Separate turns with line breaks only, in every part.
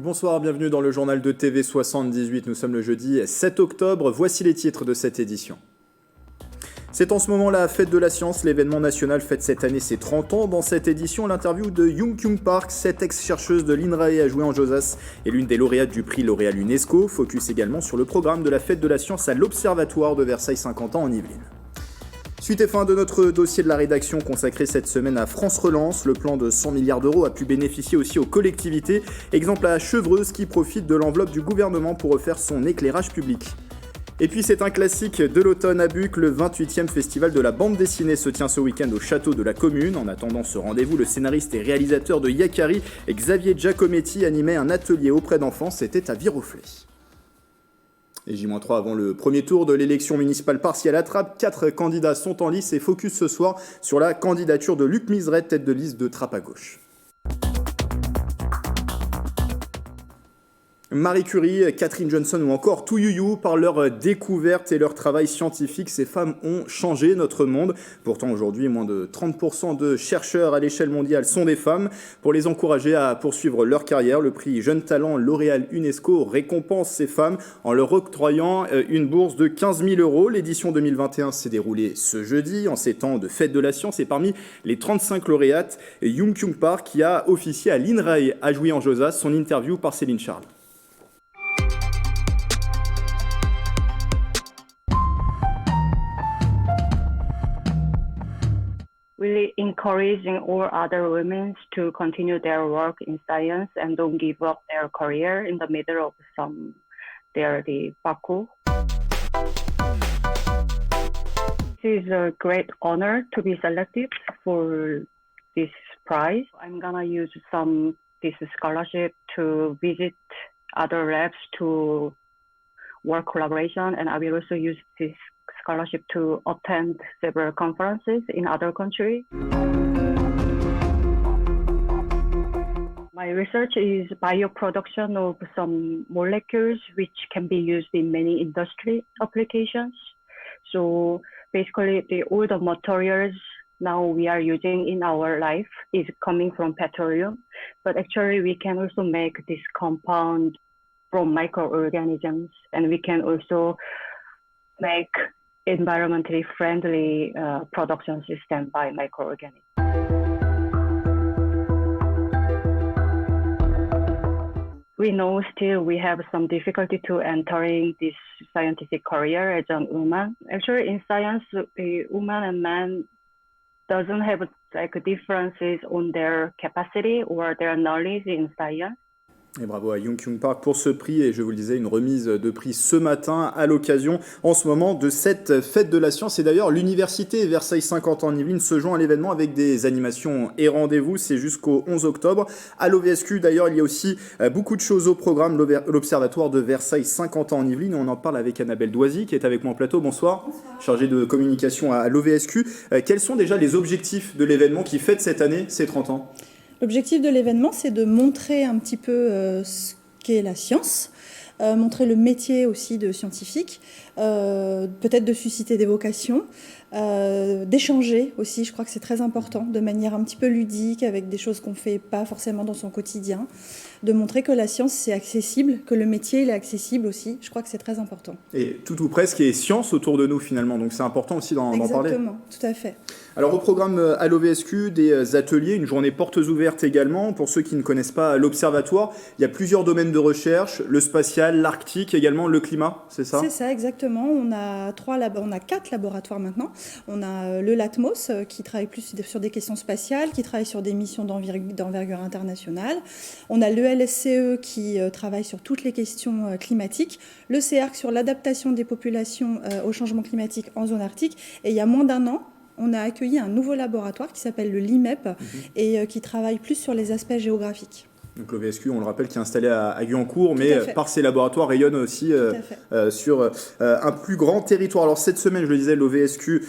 Bonsoir, bienvenue dans le journal de TV78. Nous sommes le jeudi 7 octobre. Voici les titres de cette édition. C'est en ce moment la fête de la science. L'événement national fête cette année ses 30 ans. Dans cette édition, l'interview de Young Kyung Park, cette ex-chercheuse de l'INRAE à jouer en Josas et l'une des lauréates du prix L'Oréal UNESCO. Focus également sur le programme de la fête de la science à l'Observatoire de Versailles 50 ans en Yvelines. Suite et fin de notre dossier de la rédaction consacré cette semaine à France Relance. Le plan de 100 milliards d'euros a pu bénéficier aussi aux collectivités. Exemple à Chevreuse qui profite de l'enveloppe du gouvernement pour refaire son éclairage public. Et puis c'est un classique de l'automne à Buc, le 28e festival de la bande dessinée se tient ce week-end au château de la commune. En attendant ce rendez-vous, le scénariste et réalisateur de Yakari, Xavier Giacometti, animait un atelier auprès d'enfants, c'était à Viroflay. Et J-3 avant le premier tour de l'élection municipale partielle à Trappes, 4 candidats sont en lice et focus ce soir sur la candidature de Luc Miseret, tête de liste de Trappes à gauche. Marie Curie, Catherine Johnson ou encore Tu Youyou, par leur découverte et leur travail scientifique, ces femmes ont changé notre monde. Pourtant aujourd'hui, moins de 30% de chercheurs à l'échelle mondiale sont des femmes. Pour les encourager à poursuivre leur carrière, le prix Jeunes Talents L'Oréal UNESCO récompense ces femmes en leur octroyant une bourse de 15 000 euros. L'édition 2021 s'est déroulée ce jeudi en ces temps de fête de la science et parmi les 35 lauréates, Young Kyung Park qui a officié à l'INRAE à jouer en Josas. Son interview par Céline Charles.
Really encouraging all other women to continue their work in science and don't give up their career in the middle of the parcours. It is a great honor to be selected for this prize. I'm gonna use this scholarship to visit other labs to work collaboration, and I will also use this scholarship to attend several conferences in other countries. My research is bioproduction of some molecules which can be used in many industry applications. So basically all the materials now we are using in our life is coming from petroleum, but actually we can also make this compound from microorganisms, and we can also make environmentally friendly production system by microorganisms. We know still we have some difficulty to entering this scientific career as a woman. Actually, in science, a woman and man doesn't have differences on their capacity or their knowledge in science.
Et bravo à Young Kyung Park pour ce prix, et je vous le disais, une remise de prix ce matin à l'occasion en ce moment de cette fête de la science. Et d'ailleurs, l'université Versailles 50 ans en Yvelines se joint à l'événement avec des animations et rendez-vous, c'est jusqu'au 11 octobre. À l'OVSQ d'ailleurs, il y a aussi beaucoup de choses au programme, l'Observatoire de Versailles 50 ans en Yvelines. On en parle avec Annabelle Doisy qui est avec moi en plateau. Bonsoir. Bonsoir. Chargée de communication à l'OVSQ. Quels sont déjà les objectifs de l'événement qui fête cette année ses 30 ans ?
L'objectif de l'événement, c'est de montrer un petit peu ce qu'est la science, montrer le métier aussi de scientifique, peut-être de susciter des vocations, d'échanger aussi, je crois que c'est très important, de manière un petit peu ludique, avec des choses qu'on ne fait pas forcément dans son quotidien, de montrer que la science c'est accessible, que le métier il est accessible aussi, je crois que c'est très important.
Et tout ou presque est science autour de nous finalement, donc c'est important aussi d'en parler.
Exactement, tout à fait.
Alors au programme à l'OVSQ, des ateliers, une journée portes ouvertes également. Pour ceux qui ne connaissent pas l'Observatoire, il y a plusieurs domaines de recherche, le spatial, l'Arctique, également le climat, c'est ça ?
C'est ça, exactement. On a 4 laboratoires maintenant. On a le LATMOS qui travaille plus sur des questions spatiales, qui travaille sur des missions d'envergure internationale. On a le LSCE qui travaille sur toutes les questions climatiques, le CEARC sur l'adaptation des populations au changement climatique en zone arctique. Et il y a moins d'un an, on a accueilli un nouveau laboratoire qui s'appelle le LIMEP et qui travaille plus sur les aspects géographiques.
Donc l'OVSQ, on le rappelle, qui est installé à Guyancourt, mais par ses laboratoires rayonne aussi sur un plus grand territoire. Alors cette semaine, je le disais, l'OVSQ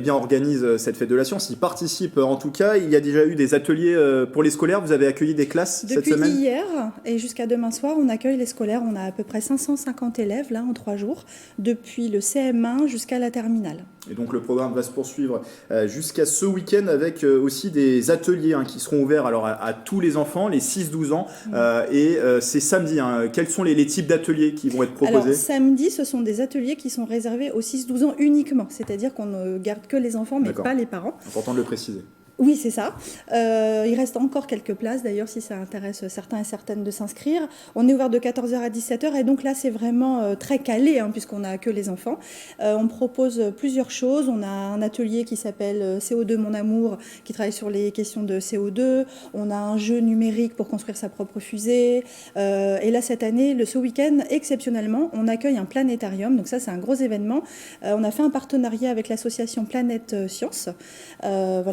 organise cette fête de la science. Il participe en tout cas. Il y a déjà eu des ateliers pour les scolaires. Vous avez accueilli des classes cette semaine ?
Depuis hier et jusqu'à demain soir, on accueille les scolaires. On a à peu près 550 élèves là en 3 jours, depuis le CM1 jusqu'à la terminale.
Et donc le programme va se poursuivre jusqu'à ce week-end avec aussi des ateliers qui seront ouverts alors à tous les enfants, les 6-12 ans. Et c'est samedi. Quels sont les types d'ateliers qui vont être proposés?
Alors samedi, ce sont des ateliers qui sont réservés aux 6-12 ans uniquement. C'est-à-dire qu'on ne garde que les enfants, mais pas les parents.
Important de le préciser.
Oui, c'est ça. Il reste encore quelques places, d'ailleurs, si ça intéresse certains et certaines de s'inscrire. On est ouvert de 14h à 17h, et donc là, c'est vraiment très calé, puisqu'on n'a que les enfants. On propose plusieurs choses. On a un atelier qui s'appelle CO2 Mon Amour, qui travaille sur les questions de CO2. On a un jeu numérique pour construire sa propre fusée. Et là, cette année, ce week-end, exceptionnellement, on accueille un planétarium. Donc ça, c'est un gros événement. On a fait un partenariat avec l'association Planète Science,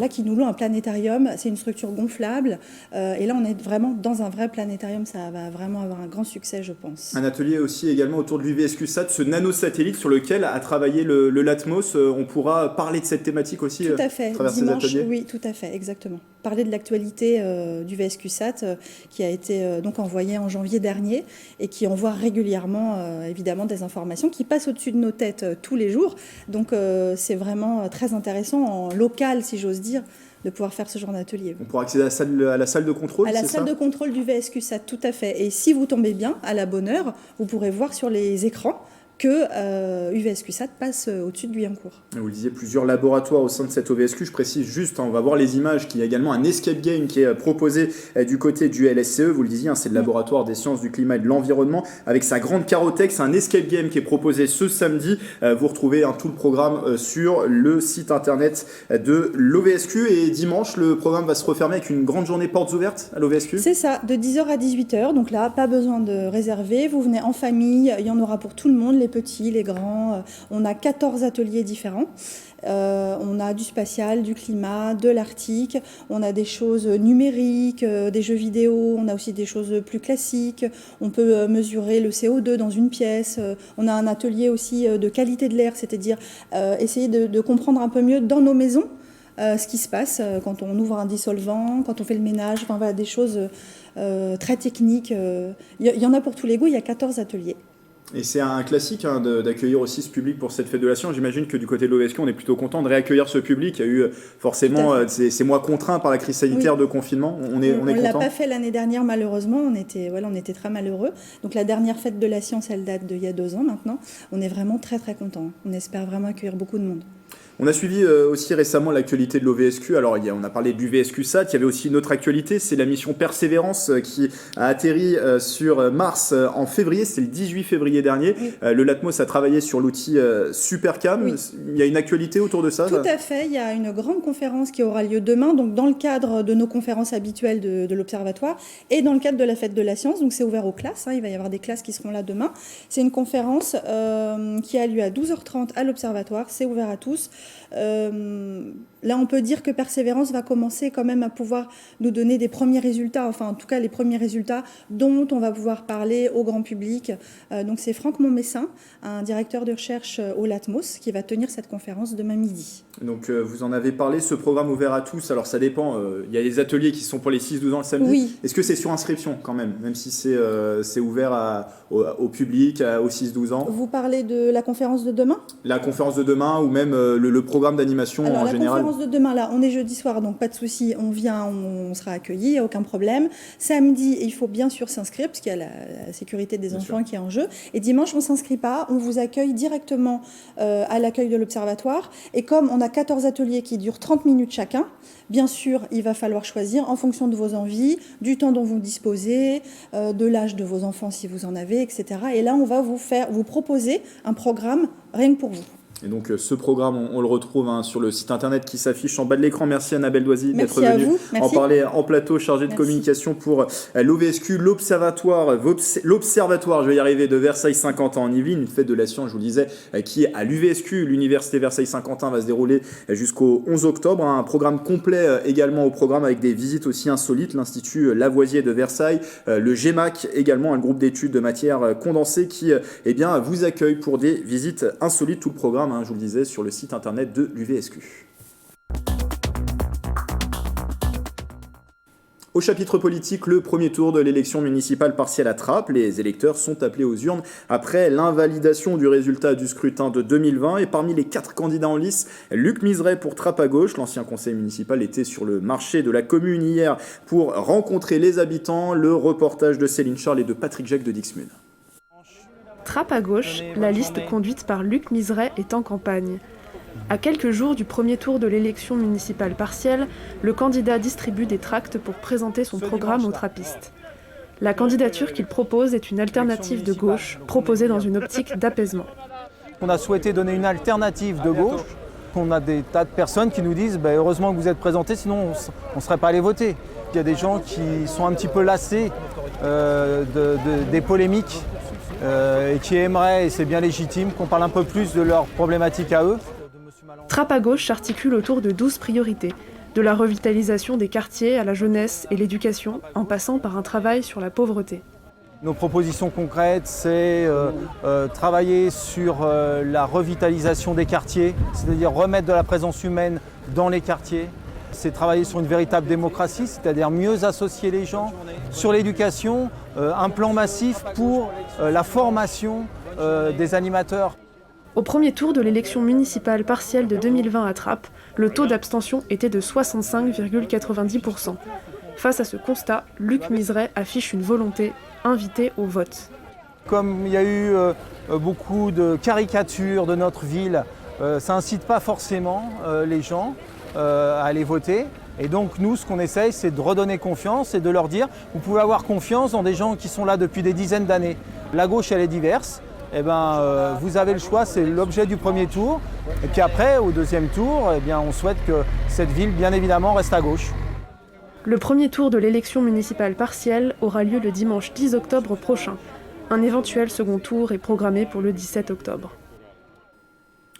qui nous loue un planétarium. C'est une structure gonflable et là on est vraiment dans un vrai planétarium. Ça va vraiment avoir un grand succès, je pense.
Un atelier aussi également autour de l'UVSQ-SAT, ce nanosatellite sur lequel a travaillé le Latmos. On pourra parler de cette thématique aussi
tout à fait.
À travers
Dimanche,
ces ateliers.
Oui, tout à fait, exactement. Parler de l'actualité du VSQ-SAT qui a été donc envoyé en janvier dernier et qui envoie régulièrement évidemment des informations qui passent au-dessus de nos têtes tous les jours. Donc c'est vraiment très intéressant en local, si j'ose dire, de pouvoir faire ce genre d'atelier.
On pourra accéder à la salle de contrôle,
à la salle de contrôle du VSQ-SAT, tout à fait. Et si vous tombez bien, à la bonne heure, vous pourrez voir sur les écrans que UVSQ-SAT passe au-dessus de Guyancourt.
Vous le disiez, plusieurs laboratoires au sein de cette OVSQ. Je précise juste, on va voir les images, qu'il y a également un escape game qui est proposé du côté du LSCE. Vous le disiez, c'est le laboratoire des sciences du climat et de l'environnement. Avec sa grande carothèque, c'est un escape game qui est proposé ce samedi. Vous retrouvez tout le programme sur le site internet de l'OVSQ. Et dimanche, le programme va se refermer avec une grande journée portes ouvertes à l'OVSQ.
C'est ça, de 10h à 18h. Donc là, pas besoin de réserver. Vous venez en famille, il y en aura pour tout le monde, les petits, les grands. On a 14 ateliers différents. On a du spatial, du climat, de l'arctique. On a des choses numériques, des jeux vidéo. On a aussi des choses plus classiques. On peut mesurer le CO2 dans une pièce. On a un atelier aussi de qualité de l'air, c'est-à-dire essayer de comprendre un peu mieux dans nos maisons ce qui se passe quand on ouvre un dissolvant, quand on fait le ménage. Enfin, voilà, des choses très techniques. Il y en a pour tous les goûts. Il y a 14 ateliers.
Et c'est un classique d'accueillir aussi ce public pour cette fête de la science. J'imagine que du côté de l'OVSQ, on est plutôt content de réaccueillir ce public. Il y a eu forcément ces mois contraints par la crise sanitaire de confinement. On est content.
On ne l'a pas fait l'année dernière, malheureusement. On était très malheureux. Donc la dernière fête de la science, elle date d'il y a 2 ans maintenant. On est vraiment très très contents. On espère vraiment accueillir beaucoup de monde.
On a suivi aussi récemment l'actualité de l'OVSQ. Alors, on a parlé du VSQ-SAT. Il y avait aussi une autre actualité, c'est la mission Persévérance qui a atterri sur Mars en février. C'était le 18 février dernier.
Oui.
Le Latmos a travaillé sur l'outil Supercam.
Oui.
Il y a une actualité autour de ça?
Tout à fait. Il y a une grande conférence qui aura lieu demain, donc dans le cadre de nos conférences habituelles de l'Observatoire et dans le cadre de la fête de la science. Donc c'est ouvert aux classes. Il va y avoir des classes qui seront là demain. C'est une conférence qui a lieu à 12h30 à l'Observatoire. C'est ouvert à tous. Là, on peut dire que Persévérance va commencer quand même à pouvoir nous donner des premiers résultats, enfin en tout cas les premiers résultats dont on va pouvoir parler au grand public. Donc c'est Franck Montmessin, un directeur de recherche au Latmos, qui va tenir cette conférence demain midi.
Donc vous en avez parlé, ce programme ouvert à tous, alors ça dépend, il y a des ateliers qui sont pour les 6-12 ans le samedi.
Oui.
Est-ce que c'est sur inscription quand même si c'est ouvert au public, aux 6-12 ans?
Vous parlez de la conférence de demain?
La conférence de demain ou même le programme d'animation en général?
La conférence de demain, là, on est jeudi soir, donc pas de souci, on vient, on sera accueillis, il n'y a aucun problème. Samedi, il faut bien sûr s'inscrire, parce qu'il y a la sécurité des enfants qui est en jeu. Et dimanche, on ne s'inscrit pas, on vous accueille directement à l'accueil de l'Observatoire. Et comme on a 14 ateliers qui durent 30 minutes chacun, bien sûr, il va falloir choisir en fonction de vos envies, du temps dont vous disposez, de l'âge de vos enfants si vous en avez, etc. Et là, on va vous proposer un programme rien que pour vous.
Et donc ce programme, on le retrouve sur le site internet qui s'affiche en bas de l'écran. Merci Annabelle Doisy d'être venue en parler en plateau, chargée de communication pour l'OVSQ, l'Observatoire, je vais y arriver, de Versailles-Saint-Quentin en Yvelines, une fête de la science, je vous le disais, qui est à l'UVSQ, l'Université Versailles-Saint-Quentin, va se dérouler jusqu'au 11 octobre. Un programme complet également au programme avec des visites aussi insolites, l'Institut Lavoisier de Versailles, le GEMAC également, un groupe d'études de matière condensée qui vous accueille pour des visites insolites. Tout le programme, je vous le disais, sur le site internet de l'UVSQ. Au chapitre politique, le premier tour de l'élection municipale partielle à Trappes. Les électeurs sont appelés aux urnes après l'invalidation du résultat du scrutin de 2020. Et parmi les 4 candidats en lice, Luc Miseret pour Trappes à gauche. L'ancien conseil municipal était sur le marché de la commune hier pour rencontrer les habitants. Le reportage de Céline Charles et de Patrick Jacques de Dixmude.
Trappes à gauche, la liste conduite par Luc Miseret est en campagne. À quelques jours du premier tour de l'élection municipale partielle, le candidat distribue des tracts pour présenter son programme aux trappistes. La candidature qu'il propose est une alternative de gauche, proposée dans une optique d'apaisement.
On a souhaité donner une alternative de gauche. On a des tas de personnes qui nous disent heureusement que vous êtes présentés, sinon on ne serait pas allé voter. Il y a des gens qui sont un petit peu lassés des polémiques et qui aimeraient, et c'est bien légitime, qu'on parle un peu plus de leurs problématiques à eux.
Trappes à gauche s'articule autour de 12 priorités, de la revitalisation des quartiers à la jeunesse et l'éducation, en passant par un travail sur la pauvreté.
Nos propositions concrètes, c'est travailler sur la revitalisation des quartiers, c'est-à-dire remettre de la présence humaine dans les quartiers. C'est travailler sur une véritable démocratie, c'est-à-dire mieux associer les gens. Sur l'éducation, un plan massif pour la formation des animateurs.
Au premier tour de l'élection municipale partielle de 2020 à Trappes, le taux d'abstention était de 65,90%. Face à ce constat, Luc Miseret affiche une volonté, inviter au vote.
Comme il y a eu beaucoup de caricatures de notre ville, ça n'incite pas forcément les gens à aller voter. Et donc nous, ce qu'on essaye, c'est de redonner confiance et de leur dire, vous pouvez avoir confiance dans des gens qui sont là depuis des dizaines d'années. La gauche, elle est diverse. Vous avez le choix, c'est l'objet du premier tour. Et puis après, au deuxième tour, on souhaite que cette ville, bien évidemment, reste à gauche.
Le premier tour de l'élection municipale partielle aura lieu le dimanche 10 octobre prochain. Un éventuel second tour est programmé pour le 17 octobre.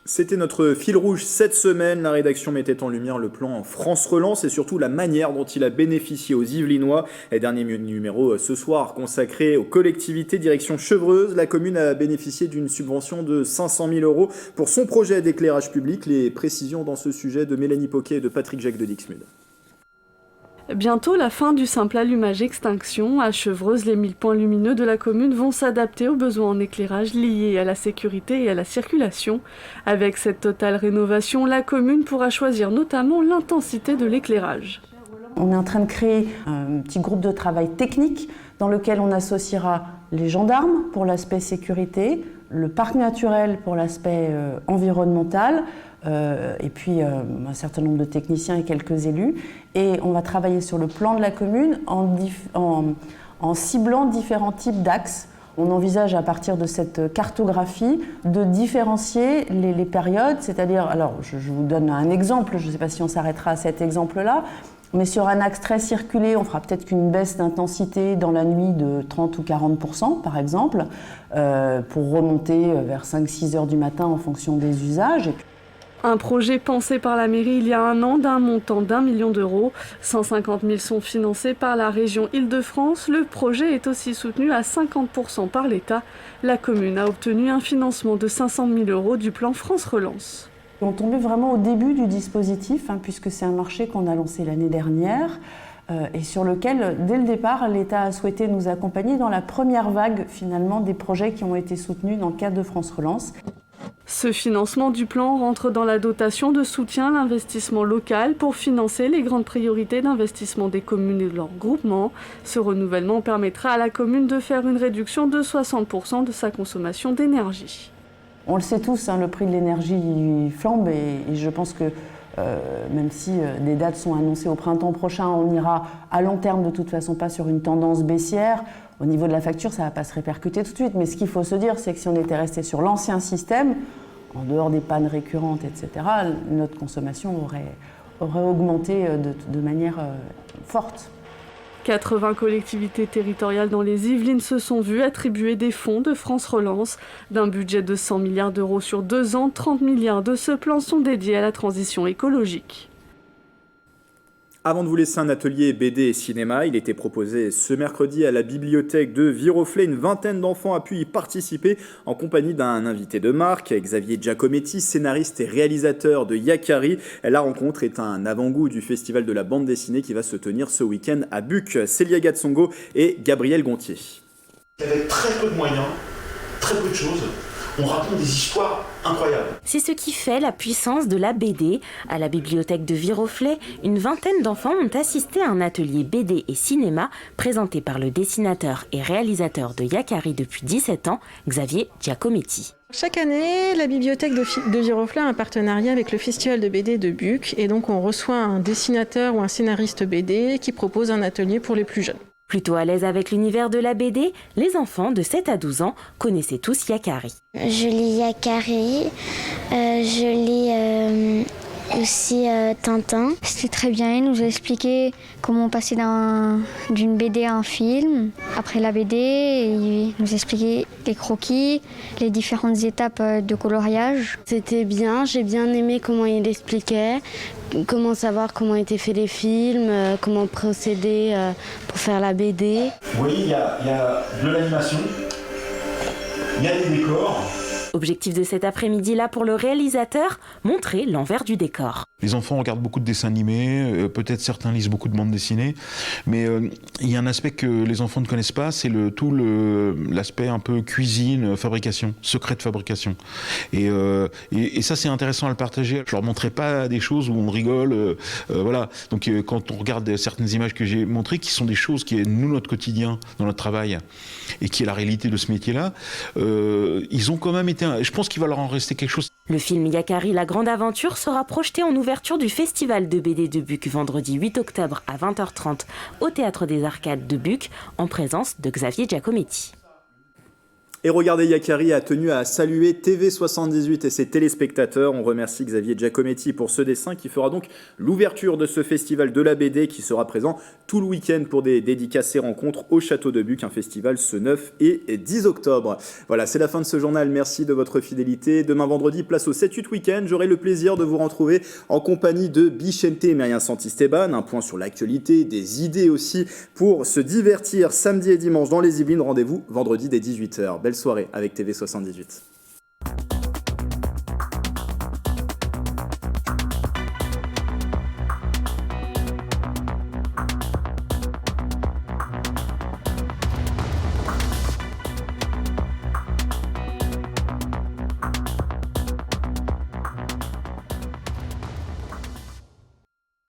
C'était notre fil rouge cette semaine. La rédaction mettait en lumière le plan France Relance et surtout la manière dont il a bénéficié aux Yvelinois. Et dernier numéro ce soir consacré aux collectivités direction Chevreuse. La commune a bénéficié d'une subvention de 500 000 € pour son projet d'éclairage public. Les précisions dans ce sujet de Mélanie Poquet et de Patrick Jacques de Dixmude.
Bientôt la fin du simple allumage extinction. À Chevreuse, les 1000 points lumineux de la commune vont s'adapter aux besoins en éclairage liés à la sécurité et à la circulation. Avec cette totale rénovation, la commune pourra choisir notamment l'intensité de l'éclairage.
On est en train de créer un petit groupe de travail technique dans lequel on associera les gendarmes pour l'aspect sécurité, le parc naturel pour l'aspect environnemental, et puis un certain nombre de techniciens et quelques élus. Et on va travailler sur le plan de la commune en ciblant différents types d'axes. On envisage à partir de cette cartographie de différencier les périodes, c'est-à-dire, alors je vous donne un exemple, je ne sais pas si on s'arrêtera à cet exemple-là, mais sur un axe très circulé, on fera peut-être qu'une baisse d'intensité dans la nuit de 30 ou 40% par exemple, pour remonter vers 5-6 heures du matin en fonction des usages.
Un projet pensé par la mairie il y a un an d'un montant d'1 million d'euros. 150 000 sont financés par la région Île-de-France. Le projet est aussi soutenu à 50% par l'État. La commune a obtenu un financement de 500 000 € du plan France Relance.
On tombait vraiment au début du dispositif, puisque c'est un marché qu'on a lancé l'année dernière et sur lequel, dès le départ, l'État a souhaité nous accompagner dans la première vague finalement des projets qui ont été soutenus dans le cadre de France Relance.
Ce financement du plan rentre dans la dotation de soutien à l'investissement local pour financer les grandes priorités d'investissement des communes et de leurs groupements. Ce renouvellement permettra à la commune de faire une réduction de 60% de sa consommation d'énergie.
On le sait tous, le prix de l'énergie flambe et je pense que même si des dates sont annoncées au printemps prochain, on ira à long terme de toute façon pas sur une tendance baissière. Au niveau de la facture, ça ne va pas se répercuter tout de suite. Mais ce qu'il faut se dire, c'est que si on était resté sur l'ancien système, en dehors des pannes récurrentes, etc., notre consommation aurait augmenté de manière forte.
80 collectivités territoriales dans les Yvelines se sont vues attribuer des fonds de France Relance. D'un budget de 100 milliards d'euros sur 2 ans, 30 milliards de ce plan sont dédiés à la transition écologique.
Avant de vous laisser un atelier BD et cinéma, il était proposé ce mercredi à la bibliothèque de Viroflay. Une vingtaine d'enfants a pu y participer en compagnie d'un invité de marque, Xavier Giacometti, scénariste et réalisateur de Yakari. La rencontre est un avant-goût du festival de la bande dessinée qui va se tenir ce week-end à Buc. Célia Gatsongo et Gabriel Gontier.
Avec très peu de moyens, très peu de choses, on raconte des histoires incroyables.
C'est ce qui fait la puissance de la BD. À la bibliothèque de Viroflay, une vingtaine d'enfants ont assisté à un atelier BD et cinéma présenté par le dessinateur et réalisateur de Yakari depuis 17 ans, Xavier Giacometti.
Chaque année, la bibliothèque de Viroflay a un partenariat avec le festival de BD de Buc et donc on reçoit un dessinateur ou un scénariste BD qui propose un atelier pour les plus jeunes.
Plutôt à l'aise avec l'univers de la BD, les enfants de 7 à 12 ans connaissaient tous Yakari.
Je lis Yakari, je lis aussi Tintin. C'était très bien, il nous a expliqué comment passer d'une BD à un film. Après la BD, il nous a expliqué les croquis, les différentes étapes de coloriage.
C'était bien, j'ai bien aimé comment il expliquait, comment savoir comment étaient faits les films, comment procéder pour faire la BD.
Vous voyez, il y a de l'animation, il y a des décors.
Objectif de cet après-midi-là pour le réalisateur, montrer l'envers du décor.
Les enfants regardent beaucoup de dessins animés, peut-être certains lisent beaucoup de bandes dessinées, mais il y a un aspect que les enfants ne connaissent pas, c'est l'aspect un peu cuisine, fabrication, secret de fabrication. Et ça, c'est intéressant à le partager. Je leur montrerai pas des choses où on rigole, voilà. Donc quand on regarde certaines images que j'ai montrées, qui sont des choses qui est nous notre quotidien dans notre travail et qui est la réalité de ce métier-là, ils ont quand même été. Je pense qu'il va leur en rester quelque chose.
Le film Yakari, la grande aventure sera projeté en ouverture du festival de BD de Buc vendredi 8 octobre à 20h30 au Théâtre des Arcades de Buc en présence de Xavier Giacometti.
Et regardez, Yakari a tenu à saluer TV78 et ses téléspectateurs. On remercie Xavier Giacometti pour ce dessin qui fera donc l'ouverture de ce festival de la BD qui sera présent tout le week-end pour des dédicaces et rencontres au Château de Buc, un festival ce 9 et 10 octobre. Voilà, c'est la fin de ce journal. Merci de votre fidélité. Demain vendredi, place au 7-8 week-end. J'aurai le plaisir de vous retrouver en compagnie de Bichente Mérien Santisteban. Un point sur l'actualité, des idées aussi pour se divertir samedi et dimanche dans les Yvelines. Rendez-vous vendredi dès 18h. Belle soirée avec TV78.